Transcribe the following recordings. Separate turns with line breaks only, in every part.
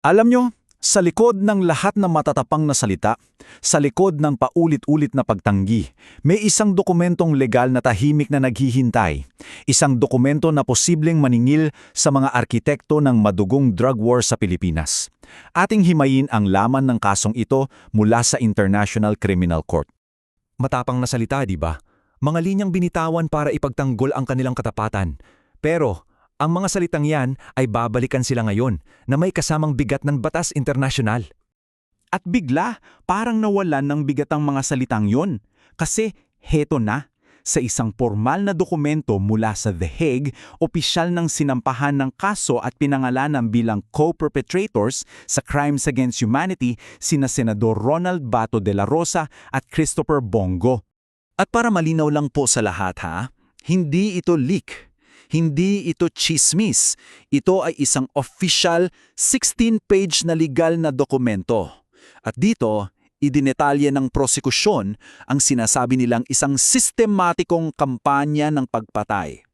Alam nyo, sa likod ng lahat ng matatapang na salita, sa likod ng paulit-ulit na pagtanggi, may isang dokumentong legal na tahimik na naghihintay. Isang dokumento na posibleng maningil sa mga arkitekto ng madugong drug war sa Pilipinas. Ating himayin ang laman ng kasong ito mula sa International Criminal Court.
Matapang na salita, di ba? Mga linyang binitawan para ipagtanggol ang kanilang katapatan. Pero, ang mga salitang yan ay babalikan sila ngayon na may kasamang bigat ng batas internasyonal.
At bigla, parang nawalan ng bigat ang mga salitang yon. Kasi heto na, sa isang formal na dokumento mula sa The Hague, opisyal ng sinampahan ng kaso at pinangalanan bilang co-perpetrators sa crimes against humanity sina Senador Ronald Bato de la Rosa at Christopher Bongo. At para malinaw lang po sa lahat hindi ito leak. Hindi ito chismis. Ito ay isang official 16-page na legal na dokumento. At dito, idinetalye ng prosekusyon ang sinasabi nilang isang sistematikong kampanya ng pagpatay.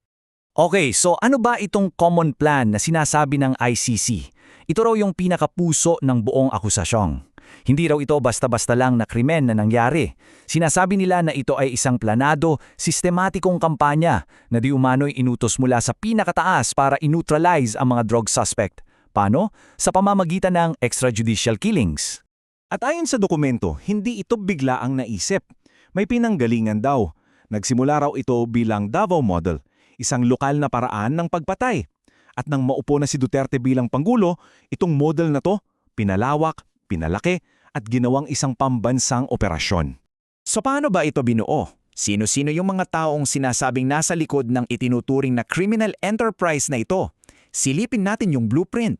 Okay, so ano ba itong common plan na sinasabi ng ICC? Ito raw yung pinakapuso ng buong akusasyon. Hindi raw ito basta-basta lang na krimen na nangyari. Sinasabi nila na ito ay isang planado, sistematikong kampanya na di umano'y inutos mula sa pinakataas para i-neutralize ang mga drug suspect. Paano? Sa pamamagitan ng extrajudicial killings.
At ayon sa dokumento, hindi ito bigla ang naisip. May pinanggalingan daw. Nagsimula raw ito bilang Davao Model, isang lokal na paraan ng pagpatay. At nang maupo na si Duterte bilang Pangulo, itong model na to, pinalawak, pinalaki, at ginawang isang pambansang operasyon.
So paano ba ito binuo? Sino-sino yung mga taong sinasabing nasa likod ng itinuturing na criminal enterprise na ito? Silipin natin yung blueprint.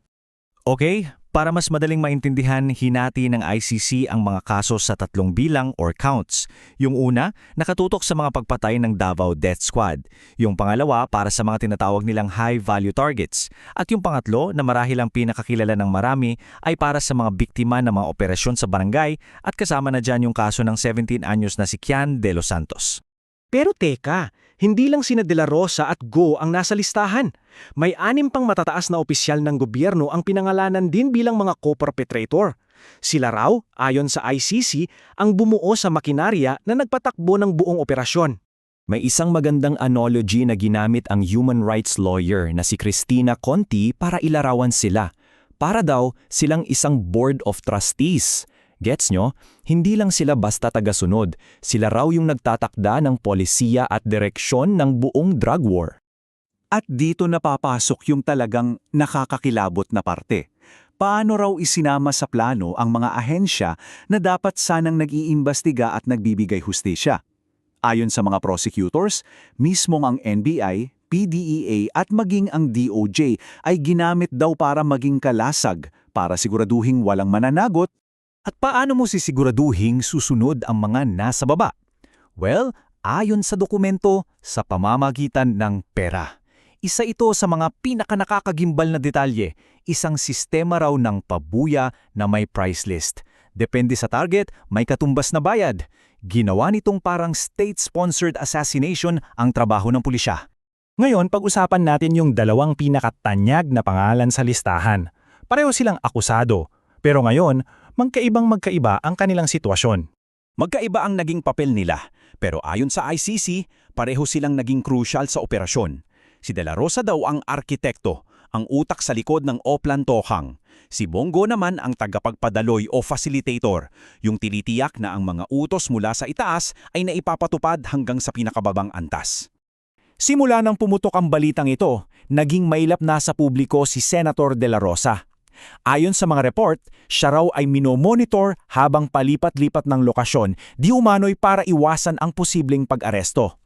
Okay, para mas madaling maintindihan, hinati ng ICC ang mga kaso sa 3 bilang or counts. Yung una, nakatutok sa mga pagpatay ng Davao Death Squad. Yung pangalawa, para sa mga tinatawag nilang high-value targets. At yung pangatlo, na marahil ang pinakakilala ng marami, ay para sa mga biktima ng mga operasyon sa barangay at kasama na dyan yung kaso ng 17 anyos na si Kian de los Santos.
Pero teka, hindi lang sina De La Rosa at Go ang nasa listahan. May 6 pang matataas na opisyal ng gobyerno ang pinangalanan din bilang mga co-perpetrator. Sila raw, ayon sa ICC, ang bumuo sa makinarya na nagpatakbo ng buong operasyon.
May isang magandang analogy na ginamit ang human rights lawyer na si Cristina Conti para ilarawan sila. Para daw silang isang board of trustees. Gets nyo? Hindi lang sila basta tagasunod. Sila raw yung nagtatakda ng polisiya at direksyon ng buong drug war.
At dito napapasok yung talagang nakakakilabot na parte. Paano raw isinama sa plano ang mga ahensya na dapat sanang nag-iimbestiga at nagbibigay hustisya? Ayon sa mga prosecutors, mismong ang NBI, PDEA at maging ang DOJ ay ginamit daw para maging kalasag, para siguraduhing walang mananagot.
At paano mo sisiguraduhing susunod ang mga nasa baba? Well, ayon sa dokumento, sa pamamagitan ng pera. Isa ito sa mga pinakanakakagimbal na detalye, isang sistema raw ng pabuya na may price list. Depende sa target, may katumbas na bayad. Ginawa nitong parang state-sponsored assassination ang trabaho ng pulisya.
Ngayon, pag-usapan natin yung 2 pinakatanyag na pangalan sa listahan. Pareho silang akusado, pero ngayon, magkaiba ang kanilang sitwasyon.
Magkaiba ang naging papel nila, pero ayon sa ICC, pareho silang naging crucial sa operasyon. Si De La Rosa daw ang arkitekto, ang utak sa likod ng Oplan Tohang. Si Bongo naman ang tagapagpadaloy o facilitator, yung tinitiyak na ang mga utos mula sa itaas ay naipapatupad hanggang sa pinakababang antas. Simula nang pumutok ang balitang ito, naging mailap na sa publiko si Senator De La Rosa. Ayon sa mga report, siya raw ay minomonitor habang palipat-lipat ng lokasyon, di umano'y para iwasan ang posibleng pag-aresto.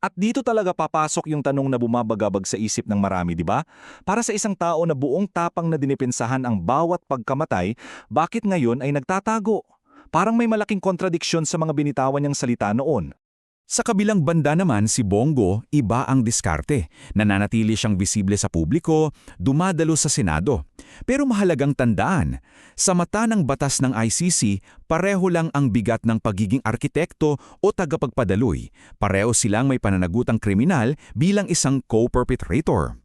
At dito talaga papasok yung tanong na bumabagabag sa isip ng marami, di ba? Para sa isang tao na buong tapang na dinipensahan ang bawat pagkamatay, bakit ngayon ay nagtatago? Parang may malaking kontradiksyon sa mga binitawan niyang salita noon. Sa kabilang banda naman si Bongo, iba ang diskarte. Nananatili siyang bisible sa publiko, dumadalo sa Senado. Pero mahalagang tandaan, sa mata ng batas ng ICC, pareho lang ang bigat ng pagiging arkitekto o tagapagpadaloy. Pareho silang may pananagutang kriminal bilang isang co-perpetrator.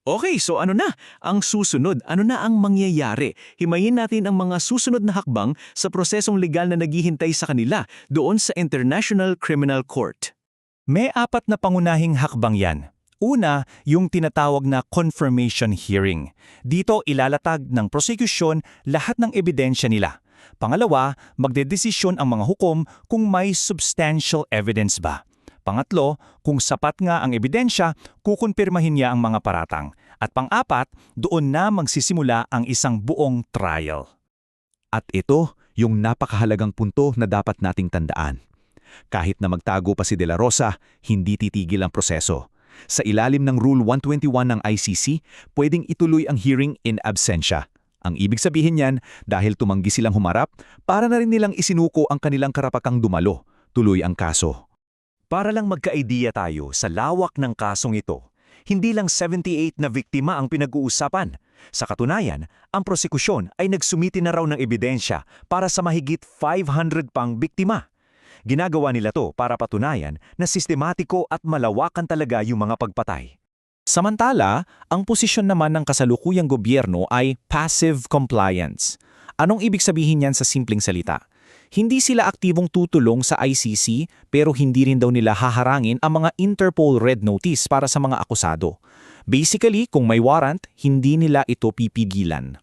Okay, so ano na ang susunod? Ano na ang mangyayari? Himayin natin ang mga susunod na hakbang sa prosesong legal na naghihintay sa kanila doon sa International Criminal Court. May 4 na pangunahing hakbang yan. Una, yung tinatawag na confirmation hearing. Dito ilalatag ng prosecution lahat ng ebidensya nila. Pangalawa, magdedesisyon ang mga hukom kung may substantial evidence ba. Pangatlo, kung sapat nga ang ebidensya, kukumpirmahin niya ang mga paratang. At pang-apat, doon na magsisimula ang isang buong trial.
At ito yung napakahalagang punto na dapat nating tandaan. Kahit na magtago pa si De La Rosa, hindi titigil ang proseso. Sa ilalim ng Rule 121 ng ICC, pwedeng ituloy ang hearing in absentia. Ang ibig sabihin niyan, dahil tumanggi silang humarap, para na rin nilang isinuko ang kanilang karapatang dumalo, tuloy ang kaso.
Para lang magka-idea tayo sa lawak ng kasong ito, hindi lang 78 na biktima ang pinag-uusapan. Sa katunayan, ang prosekusyon ay nagsumiti na raw ng ebidensya para sa mahigit 500 pang biktima. Ginagawa nila to para patunayan na sistematiko at malawakan talaga yung mga pagpatay. Samantala, ang posisyon naman ng kasalukuyang gobyerno ay passive compliance. Anong ibig sabihin niyan sa simpleng salita? Hindi sila aktibong tutulong sa ICC pero hindi rin daw nila haharangin ang mga Interpol Red Notice para sa mga akusado. Basically, kung may warrant, hindi nila ito pipigilan.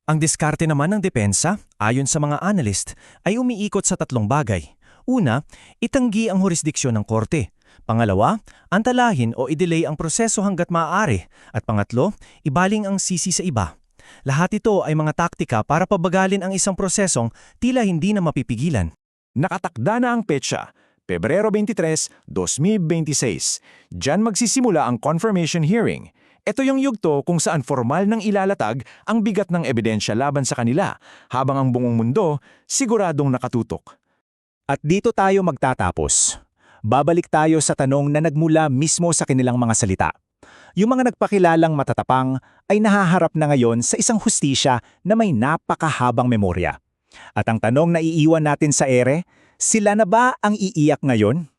Ang diskarte naman ng depensa, ayon sa mga analyst, ay umiikot sa 3 bagay. Una, itanggi ang jurisdiksyon ng korte. Pangalawa, antalahin o i-delay ang proseso hanggat maaari. At pangatlo, ibaling ang sisi sa iba. Lahat ito ay mga taktika para pabagalin ang isang prosesong tila hindi na mapipigilan.
Nakatakda na ang petsa, Pebrero 23, 2026. Diyan magsisimula ang confirmation hearing. Ito yung yugto kung saan formal nang ilalatag ang bigat ng ebidensya laban sa kanila, habang ang buong mundo siguradong nakatutok.
At dito tayo magtatapos. Babalik tayo sa tanong na nagmula mismo sa kanilang mga salita. Yung mga nagpakilalang matatapang ay nahaharap na ngayon sa isang hustisya na may napakahabang memorya. At ang tanong na iiwan natin sa ere, sila na ba ang iiyak ngayon?